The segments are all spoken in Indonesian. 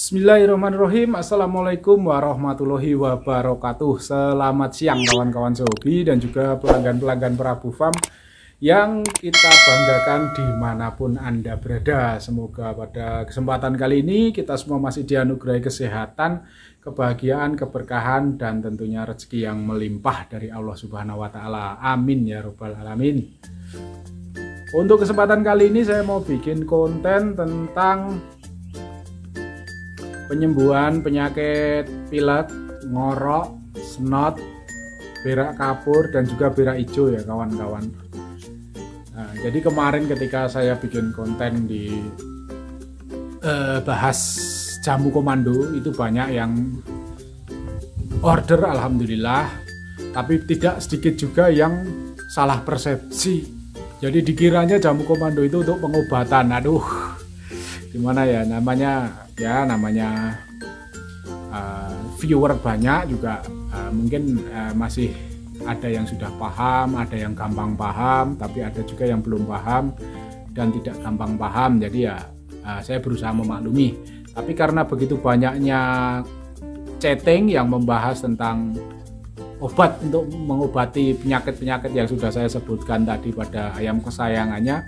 Bismillahirrahmanirrahim. Assalamualaikum warahmatullahi wabarakatuh. Selamat siang kawan-kawan sehobi dan juga pelanggan-pelanggan Prabu Farm yang kita banggakan dimanapun Anda berada. Semoga pada kesempatan kali ini kita semua masih dianugerahi kesehatan, kebahagiaan, keberkahan, dan tentunya rezeki yang melimpah dari Allah Subhanahu wa Ta'ala. Amin ya Rabbal 'Alamin. Untuk kesempatan kali ini saya mau bikin konten tentang penyembuhan penyakit pilek, ngorok, snot, berak kapur, dan juga berak hijau ya kawan-kawan. Nah, jadi kemarin ketika saya bikin konten di bahas jamu komando, itu banyak yang order alhamdulillah, tapi tidak sedikit juga yang salah persepsi. Jadi dikiranya jamu komando itu untuk pengobatan. Aduh, gimana ya namanya viewer banyak juga, mungkin masih ada yang sudah paham, ada yang gampang paham, tapi ada juga yang belum paham dan tidak gampang paham. Jadi ya saya berusaha memaklumi, tapi karena begitu banyaknya chatting yang membahas tentang obat untuk mengobati penyakit-penyakit yang sudah saya sebutkan tadi pada ayam kesayangannya,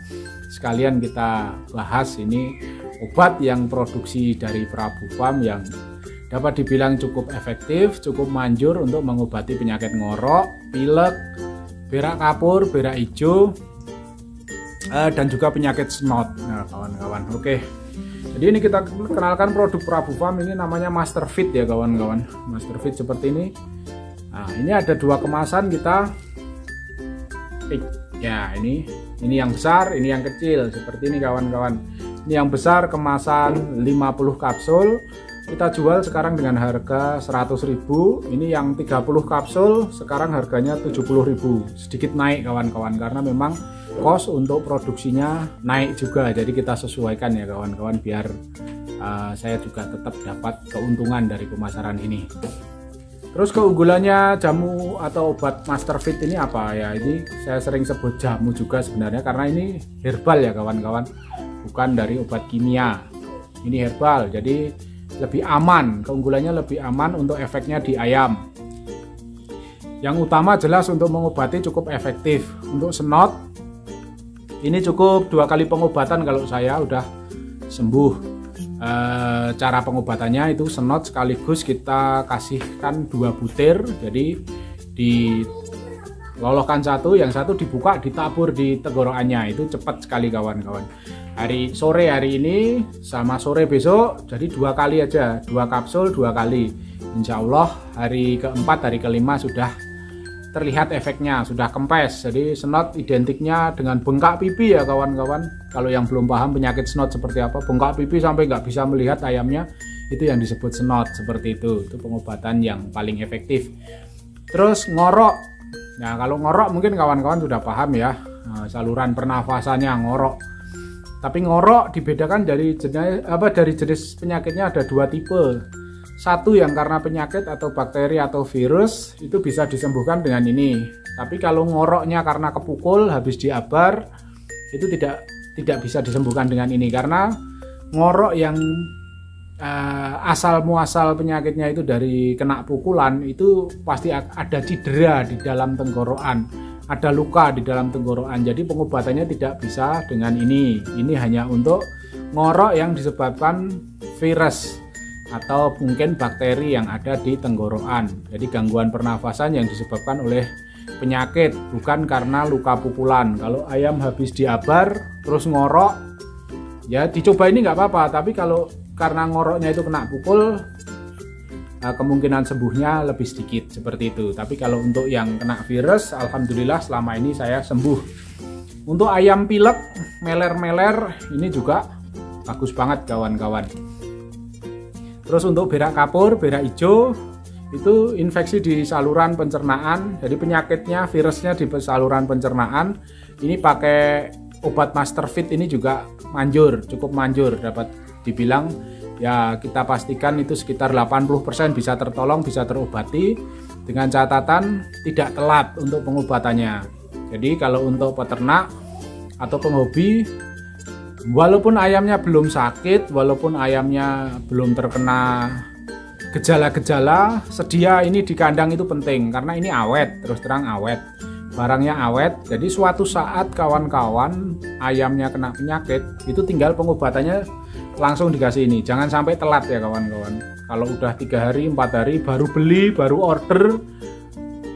sekalian kita bahas ini obat yang produksi dari Prabu Farm yang dapat dibilang cukup efektif, cukup manjur untuk mengobati penyakit ngorok, pilek, berak kapur, berak hijau, dan juga penyakit snot. Nah kawan-kawan, oke. Jadi ini kita kenalkan produk Prabu Farm, ini namanya Master Fit ya kawan-kawan. Master Fit seperti ini. Nah ini ada dua kemasan kita. Ya ini yang besar, ini yang kecil, seperti ini kawan-kawan. Ini yang besar kemasan 50 kapsul, kita jual sekarang dengan harga 100.000. Ini yang 30 kapsul sekarang harganya 70.000. Sedikit naik kawan-kawan karena memang kos untuk produksinya naik juga. Jadi kita sesuaikan ya kawan-kawan biar saya juga tetap dapat keuntungan dari pemasaran ini. Terus keunggulannya jamu atau obat Master Fit ini apa ya? Ini saya sering sebut jamu juga sebenarnya karena ini herbal ya kawan-kawan, bukan dari obat kimia. Ini herbal, jadi lebih aman. Keunggulannya lebih aman untuk efeknya di ayam. Yang utama jelas untuk mengobati cukup efektif. Untuk snot ini cukup 2 kali pengobatan kalau saya udah sembuh. Cara pengobatannya itu snot sekaligus kita kasihkan 2 butir, jadi diloloskan satu, yang satu dibuka ditabur di tenggorokannya. Itu cepat sekali kawan-kawan. Sore hari ini sama sore besok, jadi 2 kali aja, 2 kapsul 2 kali. Insya Allah hari keempat, hari kelima sudah terlihat efeknya, sudah kempes. Jadi snot identiknya dengan bengkak pipi ya kawan-kawan. Kalau yang belum paham penyakit snot seperti apa, bengkak pipi sampai nggak bisa melihat ayamnya, itu yang disebut snot. Seperti itu pengobatan yang paling efektif. Terus ngorok, nah kalau ngorok mungkin kawan-kawan sudah paham ya, saluran pernafasannya ngorok. Tapi ngorok dibedakan dari jenis penyakitnya ada 2 tipe. Satu yang karena penyakit atau bakteri atau virus, itu bisa disembuhkan dengan ini. Tapi kalau ngoroknya karena kepukul habis diabar, itu tidak bisa disembuhkan dengan ini, karena ngorok yang asal muasal penyakitnya itu dari kena pukulan, itu pasti ada cedera di dalam tenggorokan, ada luka di dalam tenggorokan. Jadi pengobatannya tidak bisa dengan ini. Ini hanya untuk ngorok yang disebabkan virus atau mungkin bakteri yang ada di tenggorokan. Jadi gangguan pernafasan yang disebabkan oleh penyakit, bukan karena luka pukulan. Kalau ayam habis diabar terus ngorok, ya dicoba ini nggak apa-apa. Tapi kalau karena ngoroknya itu kena pukul, kemungkinan sembuhnya lebih sedikit seperti itu. Tapi kalau untuk yang kena virus, alhamdulillah selama ini saya sembuh. Untuk ayam pilek, meler-meler, ini juga bagus banget kawan-kawan. Terus untuk berak kapur, berak hijau, itu infeksi di saluran pencernaan. Jadi penyakitnya, virusnya di saluran pencernaan. Ini pakai obat Master Fit ini juga manjur, cukup manjur. Dapat dibilang ya kita pastikan itu sekitar 80% bisa tertolong, bisa terobati. Dengan catatan tidak telat untuk pengobatannya. Jadi kalau untuk peternak atau penghobi, walaupun ayamnya belum sakit, walaupun ayamnya belum terkena gejala-gejala, sedia ini di kandang itu penting karena ini awet, terus terang awet, barangnya awet. Jadi suatu saat kawan-kawan ayamnya kena penyakit, itu tinggal pengobatannya langsung dikasih ini. Jangan sampai telat ya kawan-kawan. Kalau udah 3 hari 4 hari baru beli, baru order,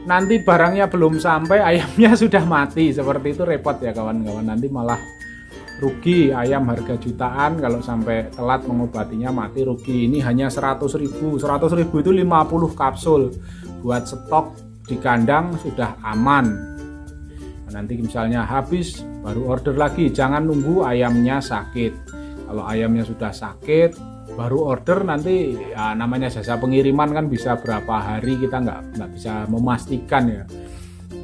nanti barangnya belum sampai ayamnya sudah mati, seperti itu repot ya kawan-kawan. Nanti malah rugi, ayam harga jutaan kalau sampai telat mengobatinya mati rugi. Ini hanya 100.000 itu 50 kapsul buat stok di kandang sudah aman. Nanti misalnya habis baru order lagi, jangan nunggu ayamnya sakit. Kalau ayamnya sudah sakit baru order, nanti ya, namanya jasa pengiriman kan bisa berapa hari, kita nggak bisa memastikan ya.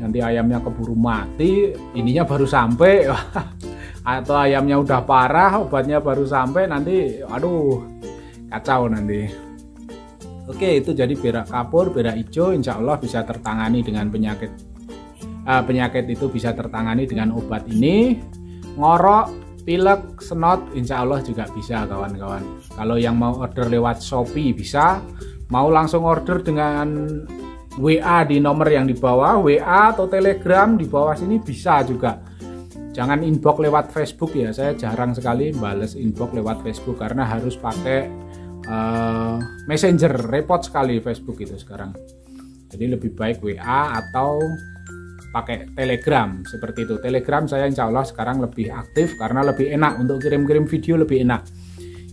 Nanti ayamnya keburu mati, ininya baru sampai atau ayamnya udah parah, obatnya baru sampai, nanti aduh kacau nanti. Oke, itu jadi berak kapur, berak hijau insya Allah bisa tertangani dengan penyakit itu bisa tertangani dengan obat ini. Ngorok, pilek, senot insya Allah juga bisa kawan-kawan. Kalau yang mau order lewat Shopee bisa, mau langsung order dengan WA di nomor yang di bawah, WA atau Telegram di bawah sini bisa juga. Jangan inbox lewat Facebook ya, saya jarang sekali bales inbox lewat Facebook karena harus pakai Messenger, repot sekali Facebook itu sekarang. Jadi lebih baik WA atau pakai Telegram seperti itu. Telegram saya insya Allah sekarang lebih aktif karena lebih enak untuk kirim-kirim video, lebih enak.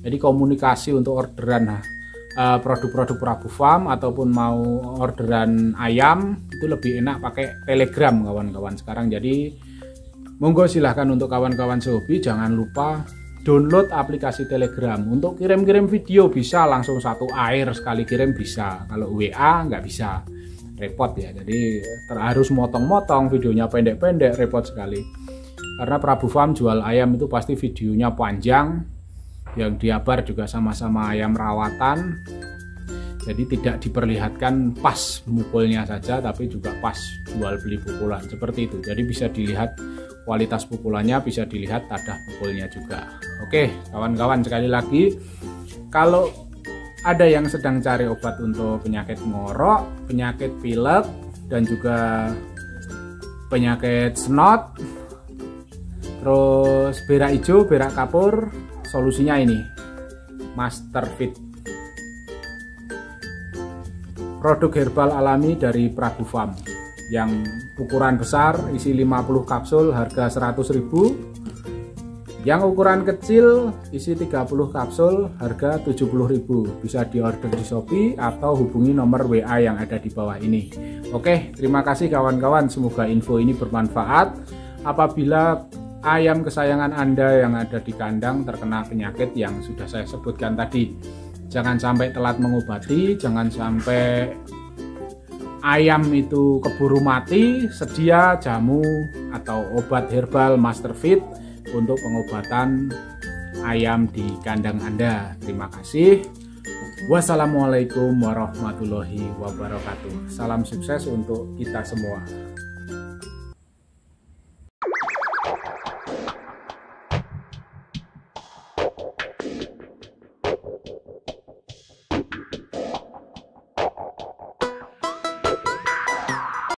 Jadi komunikasi untuk orderan produk-produk Prabu Farm ataupun mau orderan ayam itu lebih enak pakai Telegram kawan-kawan sekarang. Jadi monggo silahkan untuk kawan-kawan sehobi jangan lupa download aplikasi Telegram. Untuk kirim-kirim video bisa langsung satu air sekali kirim bisa. Kalau WA nggak bisa, repot ya. Jadi harus motong-motong, videonya pendek-pendek, repot sekali. Karena Prabu Farm jual ayam itu pasti videonya panjang. Yang diabar juga sama-sama ayam rawatan. Jadi tidak diperlihatkan pas mukulnya saja, tapi juga pas jual beli pukulan seperti itu. Jadi bisa dilihat kualitas pukulannya, bisa dilihat tadah pukulnya juga. Oke kawan-kawan, sekali lagi kalau ada yang sedang cari obat untuk penyakit ngorok, penyakit pilek, dan juga penyakit snot, terus berak hijau, berak kapur, solusinya ini Master Fit, produk herbal alami dari Prabu Farm yang ukuran besar isi 50 kapsul harga 100.000, yang ukuran kecil isi 30 kapsul harga 70.000. Bisa diorder di Shopee atau hubungi nomor WA yang ada di bawah ini. Oke, terima kasih kawan-kawan, semoga info ini bermanfaat. Apabila ayam kesayangan Anda yang ada di kandang terkena penyakit yang sudah saya sebutkan tadi, jangan sampai telat mengobati, jangan sampai ayam itu keburu mati. Sedia jamu atau obat herbal Master Fit untuk pengobatan ayam di kandang Anda. Terima kasih. Wassalamualaikum warahmatullahi wabarakatuh. Salam sukses untuk kita semua.